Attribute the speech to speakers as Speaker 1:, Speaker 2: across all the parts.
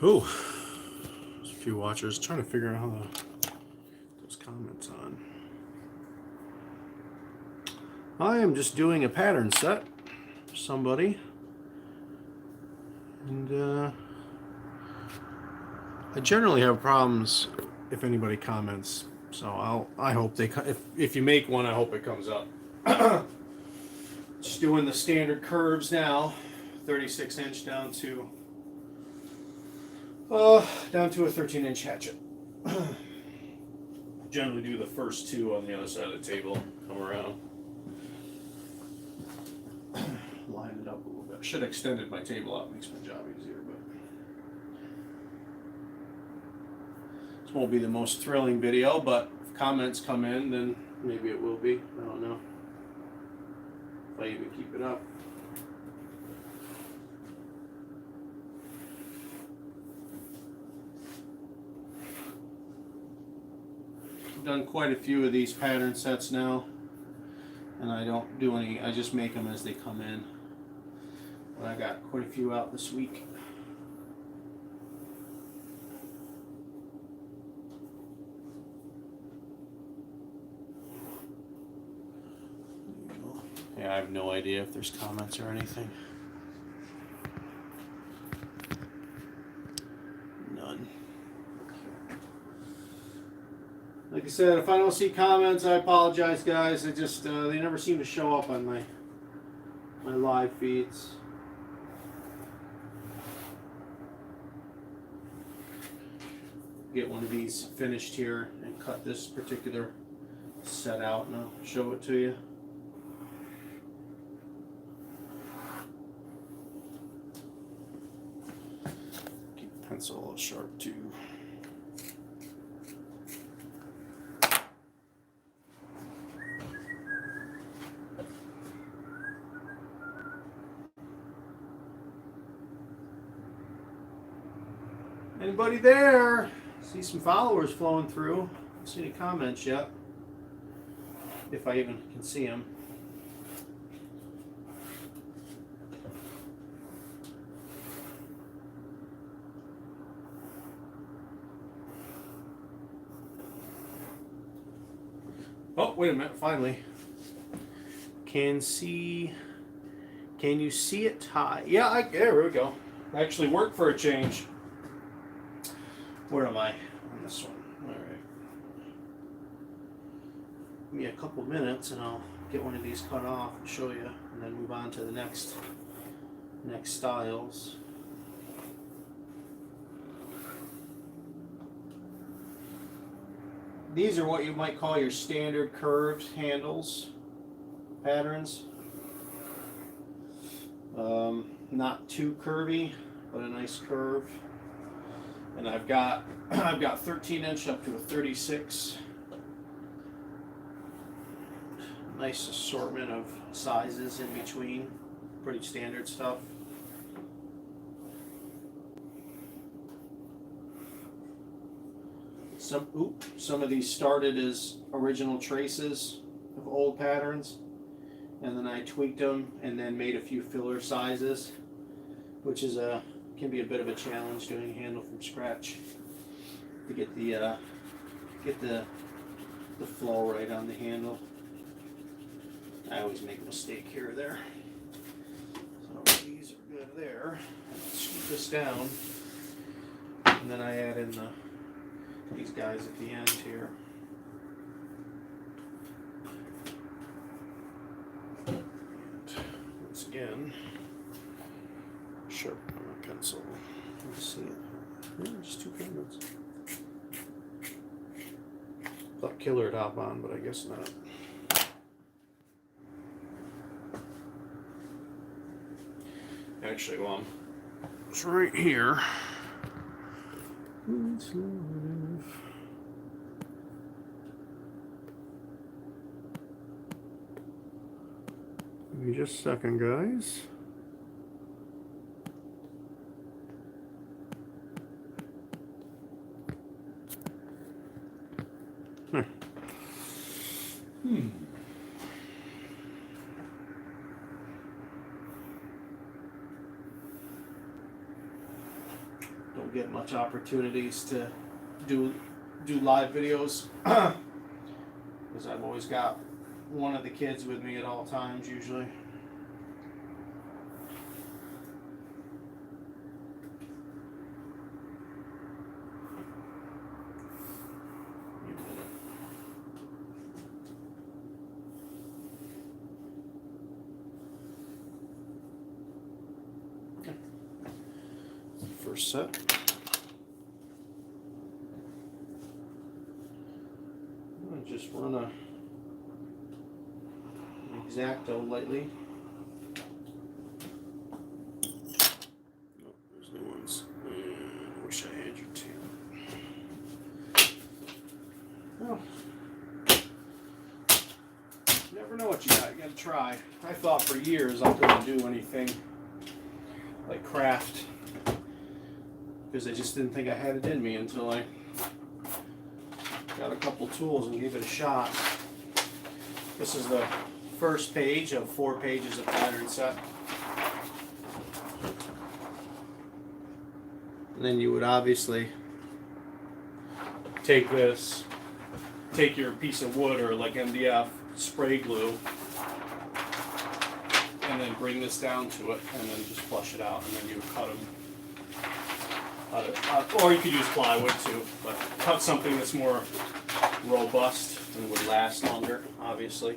Speaker 1: Oh, there's a few watchers trying to figure out how those comments on. I am just doing a pattern set for somebody, and I generally have problems if anybody comments. So I hope they if you make one, I hope it comes up. Just doing the standard curves now, 36-inch down to a 13-inch hatchet. Generally do the first two on the other side of the table, come around. Line it up a little bit. Should have extended my table out, makes my job easier, but this won't be the most thrilling video, but if comments come in, then maybe it will be. I don't know if I even keep it up. I've done quite a few of these pattern sets now, and I don't do any, I just make them as they come in. But I got quite a few out this week. Yeah, I have no idea if there's comments or anything. None. Like I said, if I don't see comments, I apologize, guys. It just they never seem to show up on my live feeds. Get one of these finished here and cut this particular set out, and I'll show it to you. Keep the pencil sharp too. Anybody there? See some followers flowing through. Don't see any comments yet. If I even can see them. Oh, wait a minute, finally. Can you see it high? Yeah, there we go. Actually worked for a change. Where am I on this one? All right. Give me a couple minutes and I'll get one of these cut off and show you, and then move on to the next styles. These are what you might call your standard curved handles patterns. Not too curvy, but a nice curve. And I've got 13-inch up to a 36. Nice assortment of sizes in between. Pretty standard stuff. Some of these started as original traces of old patterns, and then I tweaked them and then made a few filler sizes, which is can be a bit of a challenge doing a handle from scratch to get the flow right on the handle. I always make a mistake here or there. So these are good there. Scoop this down, and then I add in these guys at the end here. And once again, sharpen my pencil. Let's see it. Yeah, just two pigments. Thought killer would hop on, but I guess not. Actually, well, it's right here. It's live. Give me just a second, guys. don't get much opportunities to do live videos because I've always got one of the kids with me at all times usually. First set. I just run an X-Acto lightly. Oh, there's new ones. I wish I had your tail. Well, you never know what you got. You gotta try. I thought for years I couldn't do anything like craft, because I just didn't think I had it in me until I got a couple tools and gave it a shot. This is the first page of 4 pages of pattern set. And then you would obviously take your piece of wood or like MDF, spray glue, and then bring this down to it and then just flush it out, and then you would cut them. Or you could use plywood too, but cut something that's more robust and would last longer, obviously.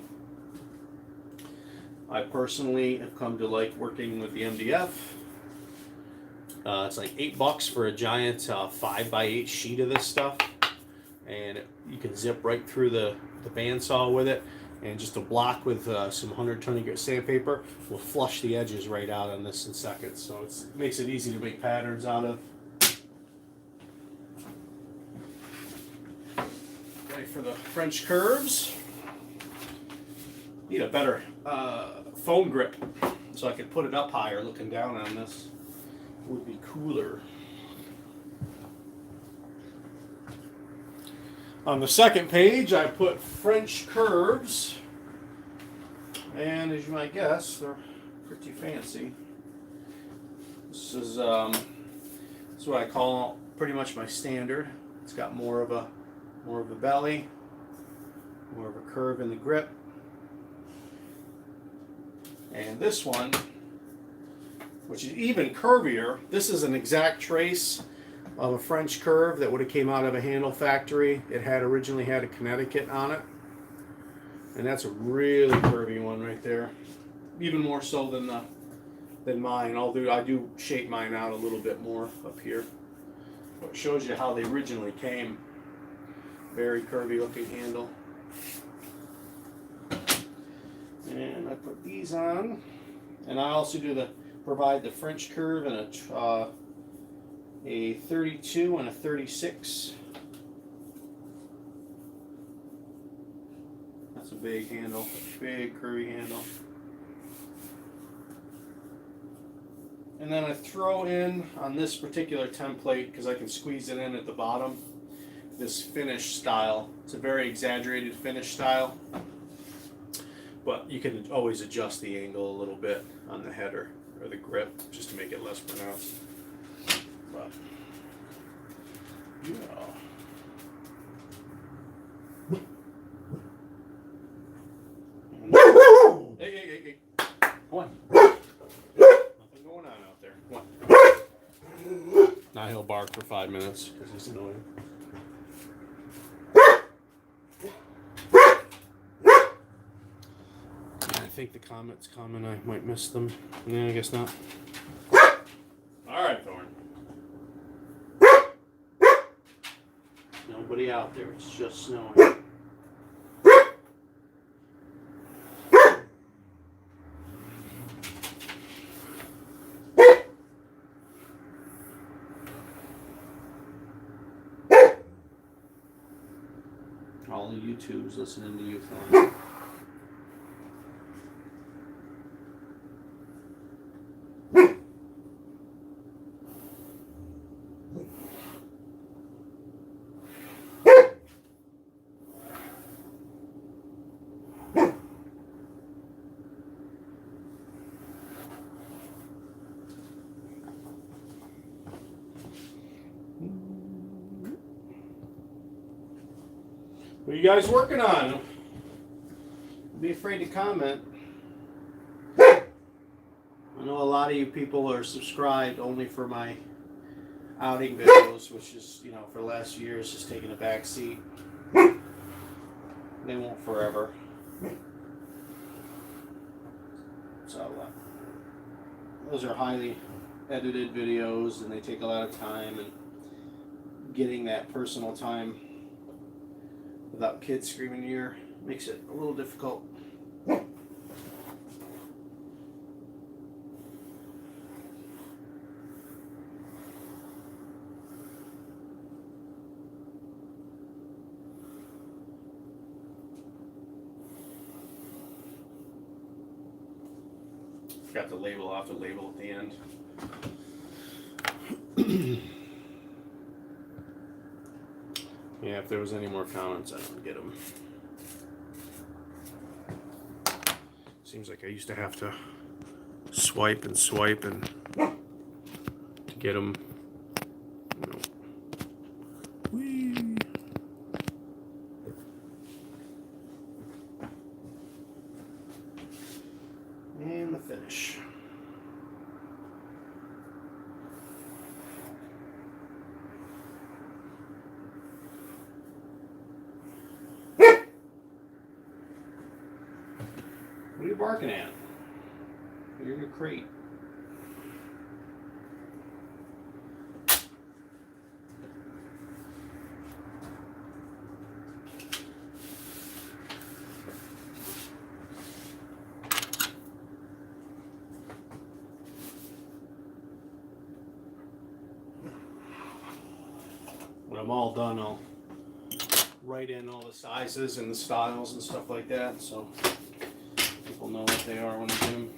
Speaker 1: I personally have come to like working with the MDF. It's like $8 for a giant 5x8 sheet of this stuff, and you can zip right through the bandsaw with it, and just a block with some 120 grit sandpaper will flush the edges right out on this in seconds. So it makes it easy to make patterns out of. For the French curves, need a better foam grip so I could put it up higher. Looking down on this would be cooler. On the second page I put French curves, and as you might guess, they're pretty fancy. This is what I call pretty much my standard. It's got more of a belly, more of a curve in the grip. And this one, which is even curvier, this is an exact trace of a French curve that would have came out of a handle factory. It had originally had a Connecticut on it. And that's a really curvy one right there. Even more so than mine, although I do shape mine out a little bit more up here. But it shows you how they originally came. Very curvy looking handle. And I put these on, and I also provide the French curve in a 32 and a 36. That's a big handle, big curvy handle. And then I throw in on this particular template, because I can squeeze it in at the bottom, this finish style. It's a very exaggerated finish style, but you can always adjust the angle a little bit on the header or the grip just to make it less pronounced. But yeah. Hey. Come on. Nothing going on out there. Come on. Now he'll bark for 5 minutes because he's annoying. I think the comet's coming. I might miss them. Yeah, I guess not. Alright, Thorn. Nobody out there. It's just snowing. All the YouTubes listening to you, Thorn. What are you guys working on? Don't be afraid to comment. I know a lot of you people are subscribed only for my outing videos, which is, you know, for the last few years just taking a back seat. They won't forever. So those are highly edited videos, and they take a lot of time, and getting that personal time without kids screaming in your ear makes it a little difficult. Got the label off the label at the end. Yeah, if there was any more comments, I would get them. Seems like I used to have to swipe and to get them. You know. Whee. And the finish. What are you barking at? You're in your crate. When I'm all done, I'll write in all the sizes and the styles and stuff like that, so people know what they are when I do them.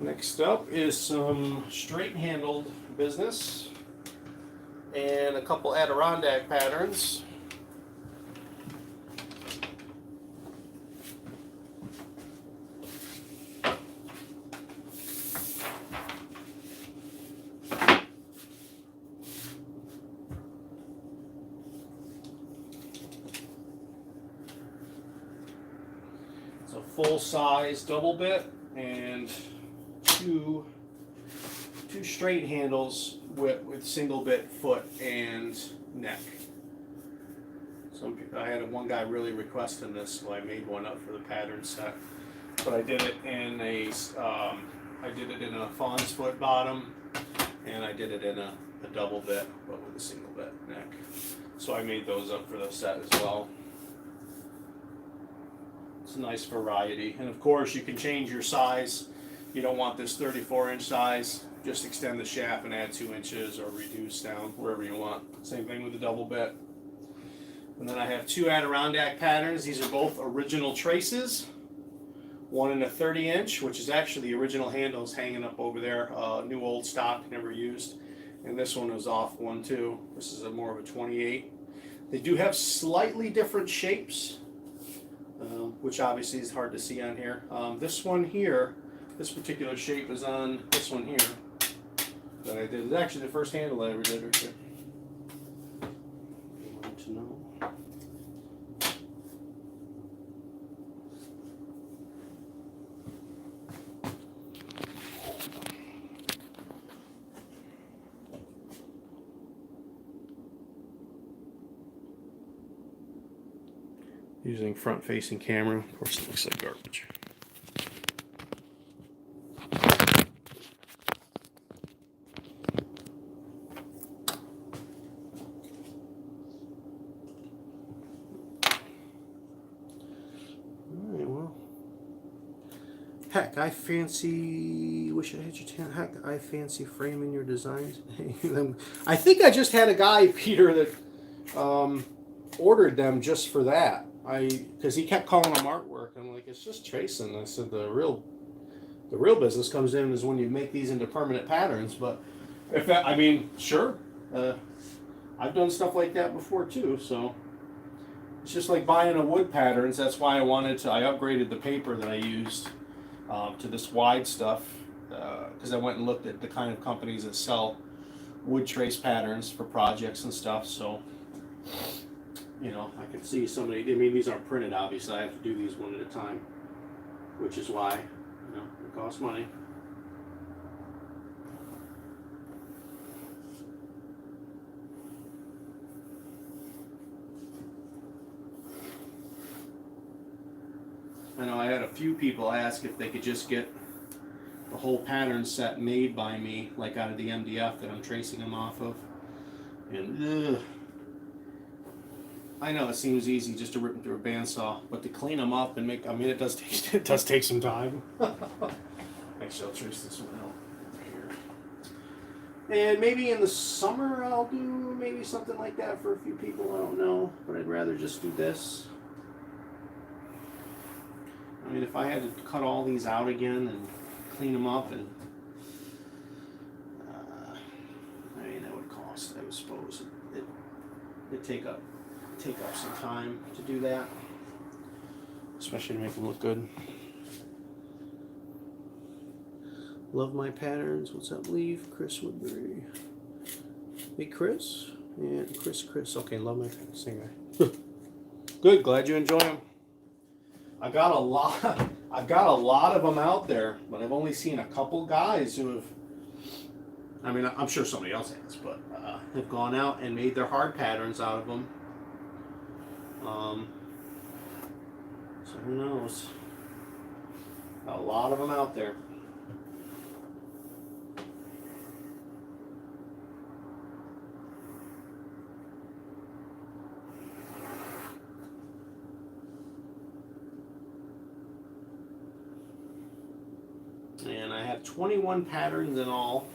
Speaker 1: Next up is some straight-handled business and a couple Adirondack patterns. It's a full-size double bit and two straight handles with single bit foot and neck. I had one guy really requesting this, so I made one up for the pattern set. But I did it in a fawn's foot bottom, and I did it in a double bit, but with a single bit neck. So I made those up for the set as well. It's a nice variety, and of course you can change your size. You don't want this 34-inch size, just extend the shaft and add 2 inches or reduce down wherever you want. Same thing with the double bit. And then I have two Adirondack patterns. These are both original traces. One in a 30-inch, which is actually the original handles hanging up over there, new old stock, never used. And this one was off one too. This is more of a 28. They do have slightly different shapes, which obviously is hard to see on here. This one here, this particular shape is on this one here that I did. It's actually the first handle I ever did right here. You wanted to know. Using front-facing camera, of course it looks like garbage. Alright, well. Heck, I fancy, wish I had your tan. Heck, I fancy framing your designs. I think I just had a guy, Peter, that ordered them just for that. Because he kept calling them artwork. I'm like, it's just tracing. I said the real business comes in is when you make these into permanent patterns. But if that, I mean, sure, I've done stuff like that before too. So it's just like buying a wood patterns. That's why I upgraded the paper that I used to this wide stuff, because I went and looked at the kind of companies that sell wood trace patterns for projects and stuff. So, you know, I could see somebody. I mean, these aren't printed, obviously. I have to do these one at a time, which is why, you know, it costs money. I know I had a few people ask if they could just get the whole pattern set made by me, like out of the MDF that I'm tracing them off of. And I know it seems easy just to rip them through a bandsaw, but to clean them up and make, I mean, it does take some time. Actually, I'll trace this one out here. And maybe in the summer I'll do maybe something like that for a few people. I don't know, but I'd rather just do this. I mean, if I had to cut all these out again and clean them up, and I mean, that would cost, I would suppose, it'd take up some time to do that, especially to make them look good. Love my patterns. What's up, Leaf? Chris Woodbury. Hey, Chris. Yeah, Chris. Okay, love my patterns. Same guy. Good. Glad you enjoy them. I've got a lot of them out there, but I've only seen a couple guys who have, I mean, I'm sure somebody else has, but have gone out and made their hard patterns out of them. So who knows? A lot of them out there. And I have 21 patterns in all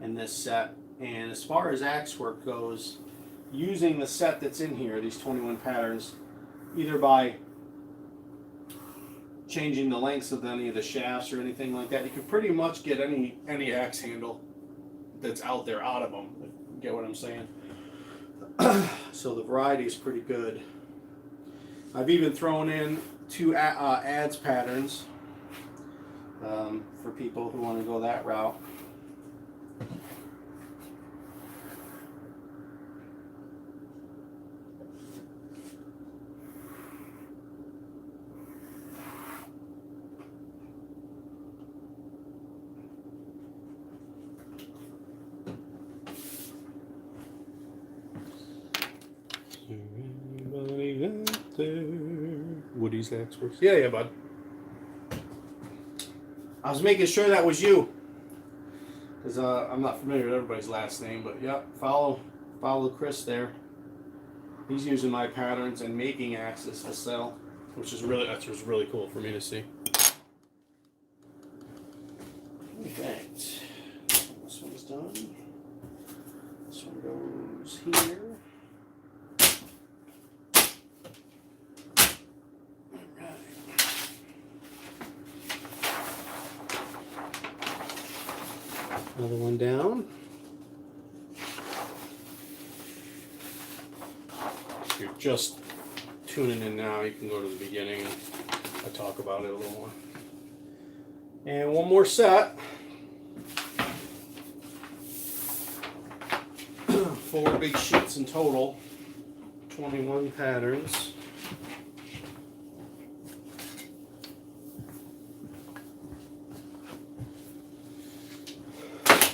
Speaker 1: in this set. And as far as axe work goes, using the set that's in here, these 21 patterns, either by changing the lengths of any of the shafts or anything like that, you can pretty much get any axe handle that's out there out of them. You get what I'm saying? So the variety is pretty good. I've even thrown in 2 Adze patterns for people who want to go that route. Woody's experts. Yeah, bud. I was making sure that was you, because I'm not familiar with everybody's last name, but yeah, follow Chris there. He's using my patterns and making axes to sell, which is really cool for me to see. Okay, this one's done. This one goes here. Another one down. If you're just tuning in now, you can go to the beginning and I talk about it a little more. And one more set. 4 big sheets in total. 21 patterns.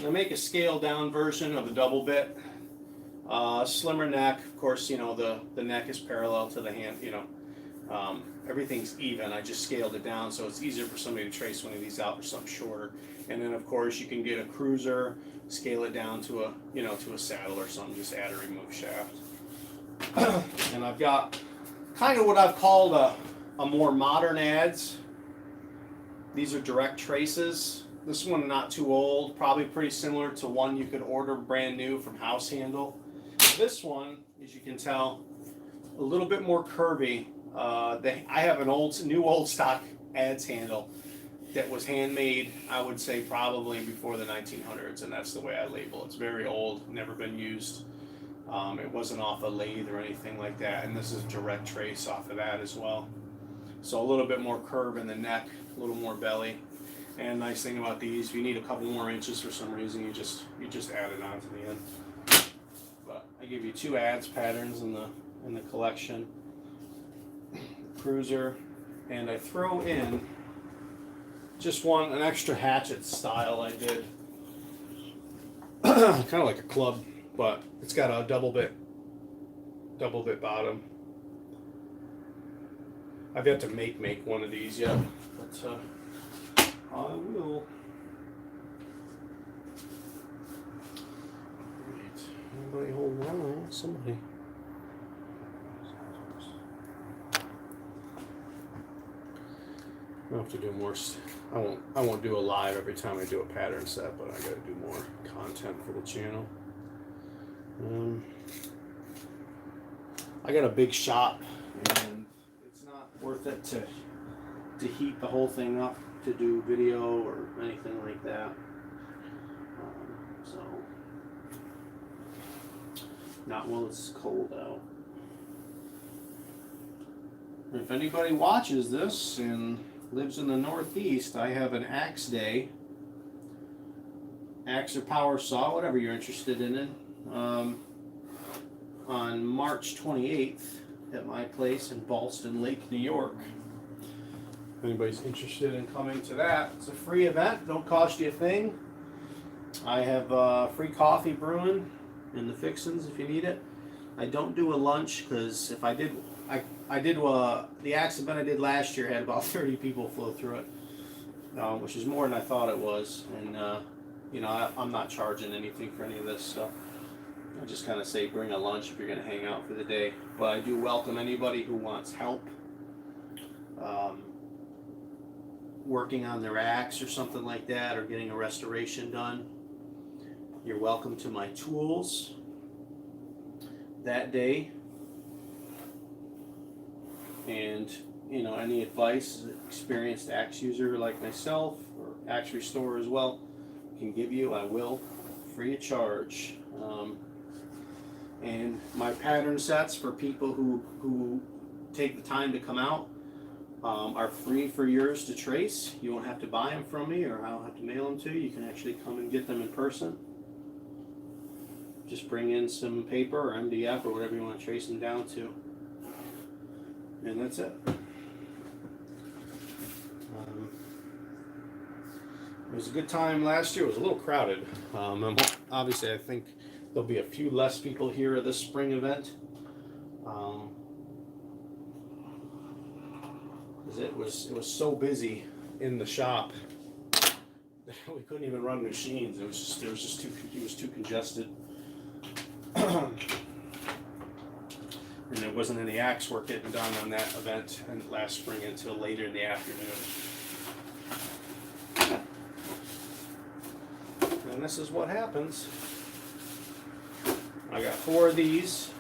Speaker 1: I make a scaled down version of the double bit. Slimmer neck, of course, you know, the neck is parallel to the hand, you know. Everything's even. I just scaled it down so it's easier for somebody to trace one of these out or something shorter. And then of course you can get a cruiser, scale it down to a, you know, to a saddle or something, just add a remove shaft. And I've got kind of what I've called a more modern Adze. These are direct traces. This one not too old, probably pretty similar to one you could order brand new from House Handle. This one, as you can tell, a little bit more curvy. I have an new old stock Adze handle that was handmade, I would say probably before the 1900s, and that's the way I label it. It's very old, never been used. It wasn't off a lathe or anything like that, and this is direct trace off of that as well. So a little bit more curve in the neck, a little more belly. And nice thing about these, if you need a couple more inches for some reason, you just add it on to the end. But I give you 2 Adze patterns in the collection. Cruiser, and I throw in just an extra hatchet style I did. Kind of like a club, but it's got a double bit bottom. I've yet to make one of these yet, but I will. Right. Anybody hold on? Somebody. I'll have to do more. I won't do a live every time I do a pattern set, but I got to do more content for the channel. I got a big shop, and it's not worth it to heat the whole thing up to do video or anything like that. So not while it's cold out. If anybody watches this and lives in the Northeast, I have an axe day, axe or power saw, whatever you're interested in it, on March 28th at my place in Ballston Lake, New York. If anybody's interested in coming to that, it's a free event, don't cost you a thing. I have free coffee brewing and the fixins if you need it. I don't do a lunch because if I did, the axe event I did last year had about 30 people flow through it, which is more than I thought it was. And you know, I'm not charging anything for any of this stuff. I just kind of say bring a lunch if you're going to hang out for the day. But I do welcome anybody who wants help working on their axe or something like that, or getting a restoration done. You're welcome to my tools that day. And you know, any advice an experienced axe user like myself, or axe restorer as well, can give you, I will, free of charge. And my pattern sets for people who take the time to come out are free for yours to trace. You won't have to buy them from me, or I'll have to mail them to you. You can actually come and get them in person. Just bring in some paper or MDF or whatever you want to trace them down to. And that's it. It was a good time last year. It was a little crowded. Obviously, I think there'll be a few less people here at this spring event. It was so busy in the shop. We couldn't even run machines. It was too congested. And there wasn't any axe work getting done on that event and last spring until later in the afternoon. And this is what happens. I got 4 of these,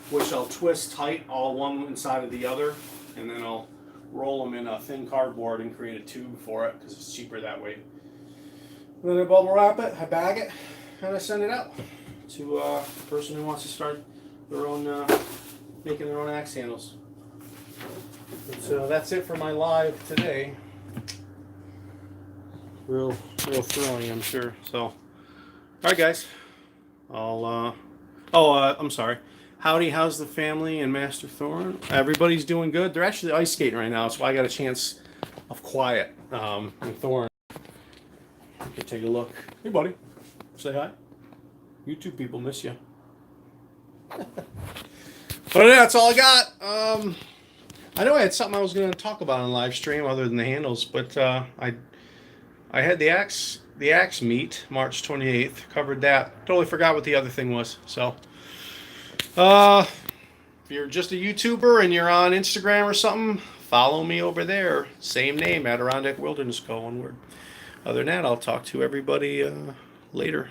Speaker 1: which I'll twist tight, all one inside of the other, and then I'll roll them in a thin cardboard and create a tube for it because it's cheaper that way. And then I bubble wrap it, I bag it, and I send it out to a person who wants to start their own, making their own axe handles. So that's it for my live today. Real thrilling, I'm sure. So, all right, guys. I'm sorry. Howdy, how's the family and Master Thorn? Everybody's doing good. They're actually ice skating right now, so I got a chance of quiet. And Thorn, you can take a look. Hey, buddy. Say hi. YouTube people miss you. But that's all I got. I know I had something I was going to talk about on live stream other than the handles, but I had the axe meet March 28th. Covered that. Totally forgot what the other thing was. So, if you're just a YouTuber and you're on Instagram or something, follow me over there. Same name, Adirondack Wilderness Co. One word. Other than that, I'll talk to everybody later.